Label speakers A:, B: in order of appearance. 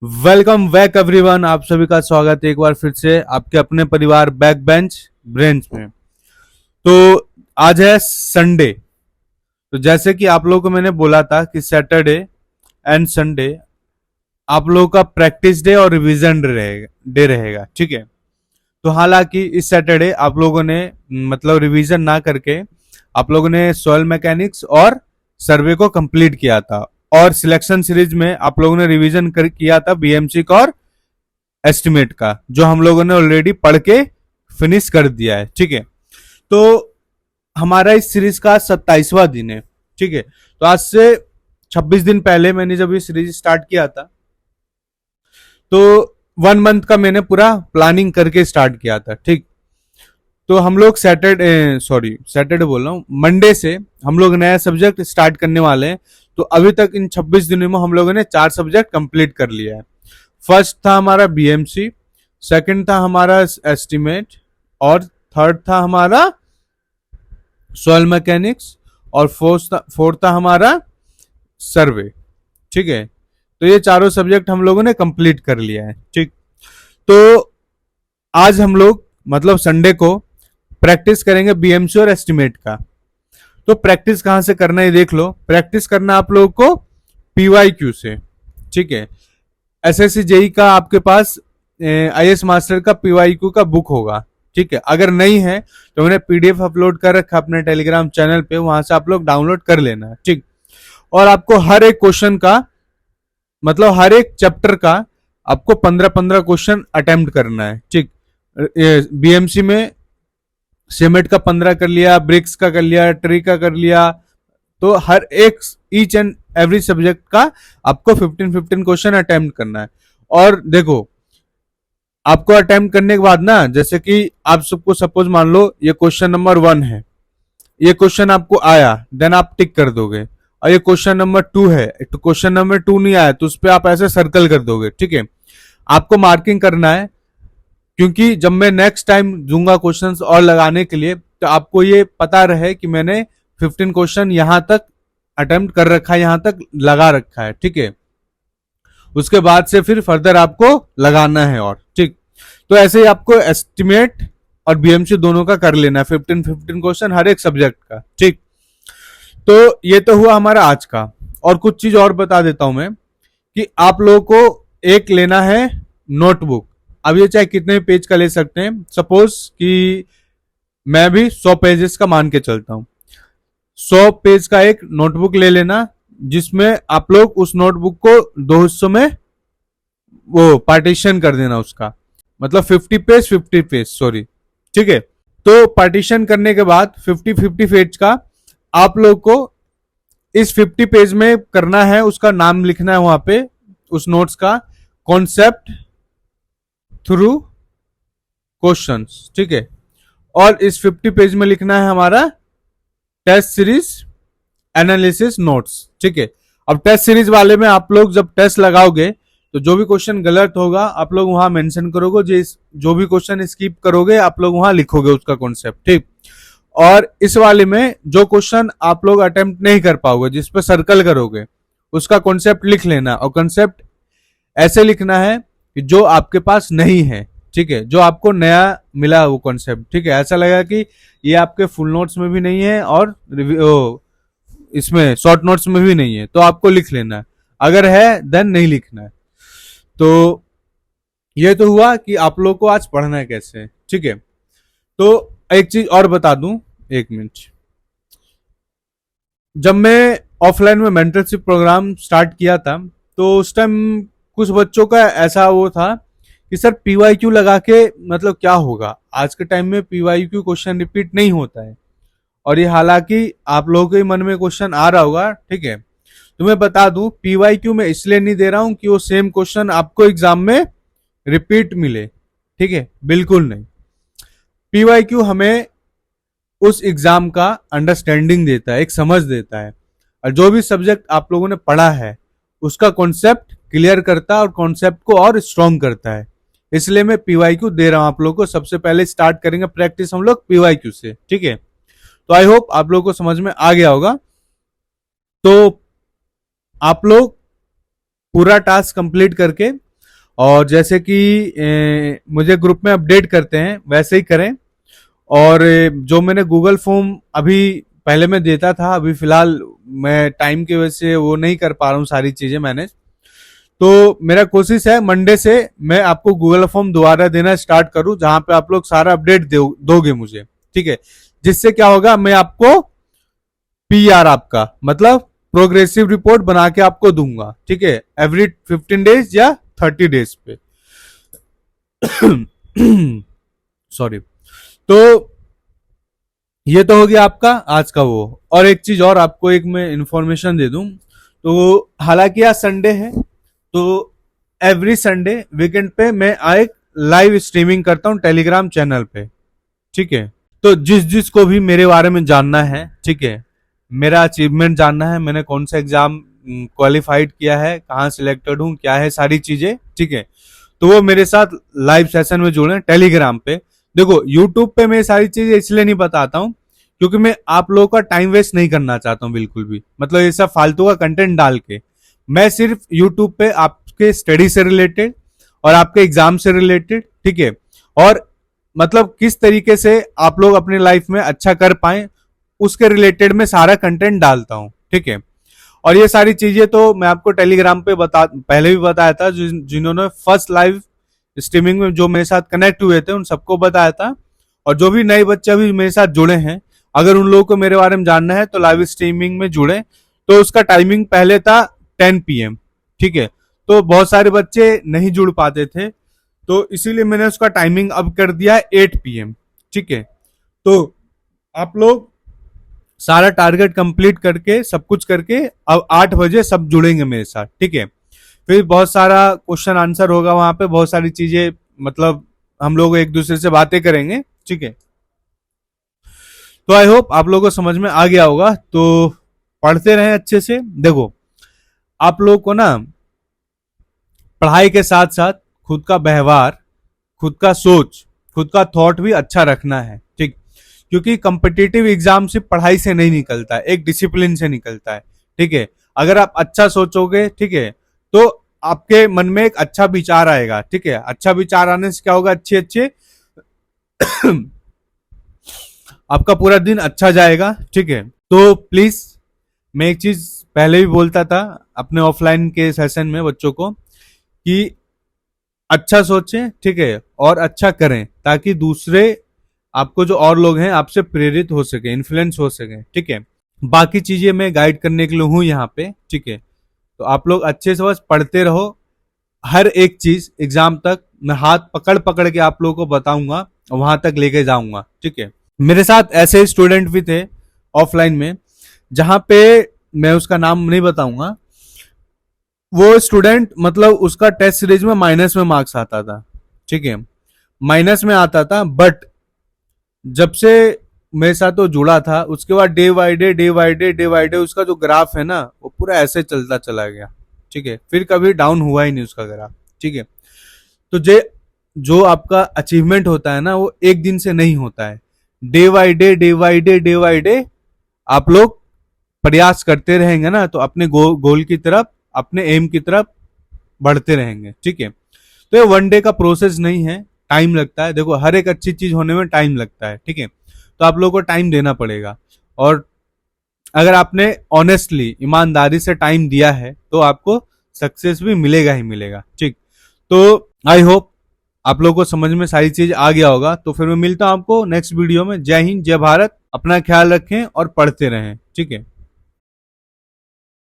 A: Welcome back everyone. आप सभी का स्वागत है एक बार फिर से आपके अपने परिवार बैक बेंच ब्रेंच में। तो आज है संडे। तो जैसे कि आप लोगों को मैंने बोला था कि सैटरडे एंड संडे आप लोगों का प्रैक्टिस डे और रिवीजन डे रहेगा, ठीक है। तो हालांकि इस सैटरडे आप लोगों ने मतलब रिवीजन ना करके आप लोगों ने सॉइल मैकेनिक्स और सर्वे को कंप्लीट किया था, और सिलेक्शन सीरीज में आप लोगों ने रिवीजन किया था बीएमसी का और एस्टिमेट का, जो हम लोगों ने ऑलरेडी पढ़ के फिनिश कर दिया है, ठीक है। तो हमारा इस सीरीज का 27वां दिन है, ठीक है। तो आज से 26 दिन पहले मैंने जब ये सीरीज स्टार्ट किया था, तो 1 मंथ का मैंने पूरा प्लानिंग करके स्टार्ट किया था, ठीक। तो हम लोग सैटरडे बोल रहा हूँ, मंडे से हम लोग नया सब्जेक्ट स्टार्ट करने वाले हैं। तो अभी तक इन 26 दिनों में हम लोगों ने 4 सब्जेक्ट कंप्लीट कर लिया है। फर्स्ट था हमारा बीएमसी, सेकंड था हमारा एस्टिमेट, और थर्ड था हमारा सॉइल मैकेनिक्स, और फोर्थ था हमारा सर्वे, ठीक है। तो ये चारों सब्जेक्ट हम लोगों ने कंप्लीट कर लिया है, ठीक। तो आज हम लोग मतलब संडे को प्रैक्टिस करेंगे बीएमसी और एस्टिमेट का। तो प्रैक्टिस कहां से करना है देख लो। प्रैक्टिस करना आप लोगों को पीवाईक्यू से, ठीक है। एसएससी जेई का आपके पास आईएएस मास्टर का पीवाईक्यू का बुक होगा, ठीक है। अगर नहीं है तो मैंने पीडीएफ अपलोड कर रखा अपने टेलीग्राम चैनल पे, वहां से आप लोग डाउनलोड कर लेना, ठीक। और आपको हर एक क्वेश्चन का मतलब हर एक चैप्टर का आपको 15-15 क्वेश्चन अटेम्प्ट करना है, ठीक। बीएमसी में सीमेंट का 15 कर लिया, ब्रिक्स का कर लिया, ट्री का कर लिया। तो हर एक ईच एंड एवरी सब्जेक्ट का आपको 15-15 क्वेश्चन अटेम्प्ट करना है। और देखो, आपको अटेम्प्ट करने के बाद ना, जैसे कि आप सबको सपोज मान लो ये क्वेश्चन नंबर 1 है, ये क्वेश्चन आपको आया, देन आप टिक कर दोगे। और ये क्वेश्चन नंबर 2 है, तो क्वेश्चन नंबर 2 नहीं आया तो उस पर आप ऐसे सर्कल कर दोगे, ठीक है। आपको मार्किंग करना है, क्योंकि जब मैं नेक्स्ट टाइम दूंगा क्वेश्चंस और लगाने के लिए, तो आपको ये पता रहे कि मैंने 15 क्वेश्चन यहां तक अटेम्प्ट कर रखा है, यहां तक लगा रखा है, ठीक है। उसके बाद से फिर फर्दर आपको लगाना है, और ठीक। तो ऐसे ही आपको एस्टिमेट और बीएमसी दोनों का कर लेना है, 15-15 क्वेश्चन हर एक सब्जेक्ट का, ठीक। तो ये तो हुआ हमारा आज का। और कुछ चीज और बता देता हूं मैं, कि आप लोगों को एक लेना है नोटबुक। अब ये चाहे कितने पेज का ले सकते हैं, सपोज कि मैं भी 100 पेजेस का मान के चलता हूं। 100 पेज का एक नोटबुक ले लेना, जिसमें आप लोग उस नोटबुक को 2 हिस्सों में वो पार्टीशन कर देना उसका, मतलब 50 पेज सॉरी, ठीक है। तो पार्टीशन करने के बाद 50 पेज का आप लोग को इस 50 पेज में करना है, उसका नाम लिखना है वहां पे, उस नोट्स का कॉन्सेप्ट थ्रू क्वेश्चंस, ठीक है। और इस 50 पेज में लिखना है हमारा टेस्ट सीरीज एनालिसिस नोट्स, ठीक है। अब टेस्ट सीरीज वाले में आप लोग जब टेस्ट लगाओगे, तो जो भी क्वेश्चन गलत होगा आप लोग वहां मेंशन करोगे, जो भी क्वेश्चन स्किप करोगे आप लोग वहां लिखोगे उसका कॉन्सेप्ट, ठीक। और इस वाले में जो क्वेश्चन आप लोग अटेम्प्ट नहीं कर पाओगे, जिस पे सर्कल करोगे, उसका कॉन्सेप्ट लिख लेना। और कॉन्सेप्ट ऐसे लिखना है कि जो आपके पास नहीं है, ठीक है, जो आपको नया मिला वो कॉन्सेप्ट, ठीक है। ऐसा लगा कि ये आपके फुल नोट्स में भी नहीं है और इसमें शॉर्ट नोट्स में भी नहीं है, तो आपको लिख लेना है। अगर है देन नहीं लिखना है। तो ये तो हुआ कि आप लोग को आज पढ़ना है कैसे, ठीक है। तो एक चीज और बता दूं, 1 मिनट। जब मैं ऑफलाइन में मेंटरशिप प्रोग्राम स्टार्ट किया था, तो उस टाइम कुछ बच्चों का ऐसा वो था कि सर पीवाईक्यू लगा के मतलब क्या होगा। आज के टाइम में पीवाईक्यू क्वेश्चन रिपीट नहीं होता है, और ये हालांकि आप लोगों के मन में क्वेश्चन आ रहा होगा, ठीक है। तो मैं बता दूं, पीवाईक्यू में इसलिए नहीं दे रहा हूं कि वो सेम क्वेश्चन आपको एग्जाम में रिपीट मिले, ठीक है, बिल्कुल नहीं। पीवाईक्यू हमें उस एग्जाम का अंडरस्टैंडिंग देता है, एक समझ देता है, और जो भी सब्जेक्ट आप लोगों ने पढ़ा है उसका कॉन्सेप्ट क्लियर करता है और कॉन्सेप्ट को और स्ट्रॉन्ग करता है। इसलिए मैं पीवाईक्यू दे रहा हूं आप लोगों को। सबसे पहले स्टार्ट करेंगे प्रैक्टिस हम लोग पीवाईक्यू से, ठीक है। तो आई होप आप लोगों को समझ में आ गया होगा। तो आप लोग पूरा टास्क कंप्लीट करके और जैसे कि मुझे ग्रुप में अपडेट करते हैं वैसे ही करें। और जो मैंने गूगल फॉर्म अभी पहले मैं देता था, अभी फिलहाल मैं टाइम की वजह से वो नहीं कर पा रहा हूँ सारी चीजें मैनेज। तो मेरा कोशिश है मंडे से मैं आपको गूगल फॉर्म दोबारा देना स्टार्ट करूं, जहां पे आप लोग सारा अपडेट दोगे मुझे, ठीक है। जिससे क्या होगा, मैं आपको पीआर आपका मतलब प्रोग्रेसिव रिपोर्ट बना के आपको दूंगा, ठीक है, एवरी 15 डेज या 30 डेज पे। सॉरी। तो ये तो हो गया आपका आज का वो। और एक चीज और आपको एक मैं इंफॉर्मेशन दे दूं, तो हालांकि आज संडे है, तो एवरी संडे वीकेंड पे मैं एक लाइव स्ट्रीमिंग करता हूं टेलीग्राम चैनल पे, ठीक है। तो जिस जिस को भी मेरे बारे में जानना है, ठीक है, मेरा अचीवमेंट जानना है, मैंने कौन सा एग्जाम क्वालिफाइड किया है, कहाँ सिलेक्टेड हूँ, क्या है सारी चीजें, ठीक है, तो वो मेरे साथ लाइव सेशन में जुड़े टेलीग्राम पे। देखो यूट्यूब पे मैं सारी चीजें इसलिए नहीं बताता हूँ क्योंकि मैं आप लोगों का टाइम वेस्ट नहीं करना चाहता हूँ बिल्कुल भी, मतलब ये सब फालतू का कंटेंट डाल के। मैं सिर्फ यूट्यूब पे आपके स्टडी से रिलेटेड और आपके एग्जाम से रिलेटेड, ठीक है, और मतलब किस तरीके से आप लोग अपनी लाइफ में अच्छा कर पाए उसके रिलेटेड में सारा कंटेंट डालता हूं, ठीक है। और ये सारी चीजें तो मैं आपको टेलीग्राम पे पहले भी बताया था, जिन्होंने फर्स्ट लाइव स्ट्रीमिंग में जो मेरे साथ कनेक्ट हुए थे उन सबको बताया था। और जो भी नए बच्चे भी मेरे साथ जुड़े हैं, अगर उन लोगों को मेरे बारे में जानना है तो लाइव स्ट्रीमिंग में जुड़े। तो उसका टाइमिंग पहले था 10 PM, ठीक है। तो बहुत सारे बच्चे नहीं जुड़ पाते थे, तो इसीलिए मैंने उसका टाइमिंग अब कर दिया है 8 PM, ठीक है। तो आप लोग सारा टारगेट कंप्लीट करके सब कुछ करके अब 8 बजे सब जुड़ेंगे मेरे साथ, ठीक है। फिर बहुत सारा क्वेश्चन आंसर होगा वहां पे, बहुत सारी चीजें, मतलब हम लोग एक दूसरे से बातें करेंगे, ठीक है। तो आई होप आप लोगों को समझ में आ गया होगा। तो पढ़ते रहें अच्छे से। देखो आप लोग को ना पढ़ाई के साथ साथ खुद का व्यवहार, खुद का सोच, खुद का थॉट भी अच्छा रखना है, ठीक। क्योंकि कॉम्पिटिटिव एग्जाम सिर्फ पढ़ाई से नहीं निकलता है, एक डिसिप्लिन से निकलता है, ठीक है। अगर आप अच्छा सोचोगे, ठीक है, तो आपके मन में एक अच्छा विचार आएगा, ठीक है। अच्छा विचार आने से क्या होगा, अच्छे अच्छे आपका पूरा दिन अच्छा जाएगा, ठीक है। तो प्लीज, मैं एक चीज पहले भी बोलता था अपने ऑफलाइन के सेशन में बच्चों को कि अच्छा सोचें, ठीक है, और अच्छा करें, ताकि दूसरे आपको जो और लोग हैं आपसे प्रेरित हो सके, इन्फ्लुएंस हो सके, ठीक है। बाकी चीजें मैं गाइड करने के लिए हूं यहाँ पे, ठीक है। तो आप लोग अच्छे से बस पढ़ते रहो, हर एक चीज एग्जाम तक मैं हाथ पकड़ पकड़ के आप लोगों को बताऊंगा, वहां तक लेके जाऊंगा, ठीक है। मेरे साथ ऐसे स्टूडेंट भी थे ऑफलाइन में, जहां पे मैं उसका नाम नहीं बताऊंगा, वो स्टूडेंट मतलब उसका टेस्ट सीरीज में माइनस में मार्क्स आता था, ठीक है, माइनस में आता था। बट जब से मेरे साथ वो जुड़ा था, उसके बाद day by day day by day day by day उसका जो ग्राफ है ना, वो पूरा ऐसे चलता चला गया, ठीक है। फिर कभी डाउन हुआ ही नहीं उसका ग्राफ, ठीक है। तो जो आपका अचीवमेंट होता है ना, वो एक दिन से नहीं होता है, day by day day by day day by day आप लोग प्रयास करते रहेंगे ना, तो अपने गोल की तरफ, अपने एम की तरफ बढ़ते रहेंगे, ठीक है। तो ये वन डे का प्रोसेस नहीं है, टाइम लगता है। देखो हर एक अच्छी चीज होने में टाइम लगता है, ठीक है। तो आप लोगों को टाइम देना पड़ेगा, और अगर आपने ऑनेस्टली, ईमानदारी से टाइम दिया है तो आपको सक्सेस भी मिलेगा ही मिलेगा, ठीक। तो आई होप आप लोगों को समझ में सारी चीज आ गया होगा। तो फिर मैं मिलता हूं आपको नेक्स्ट वीडियो में। जय हिंद, जय भारत, अपना ख्याल रखें और पढ़ते रहें, ठीक है।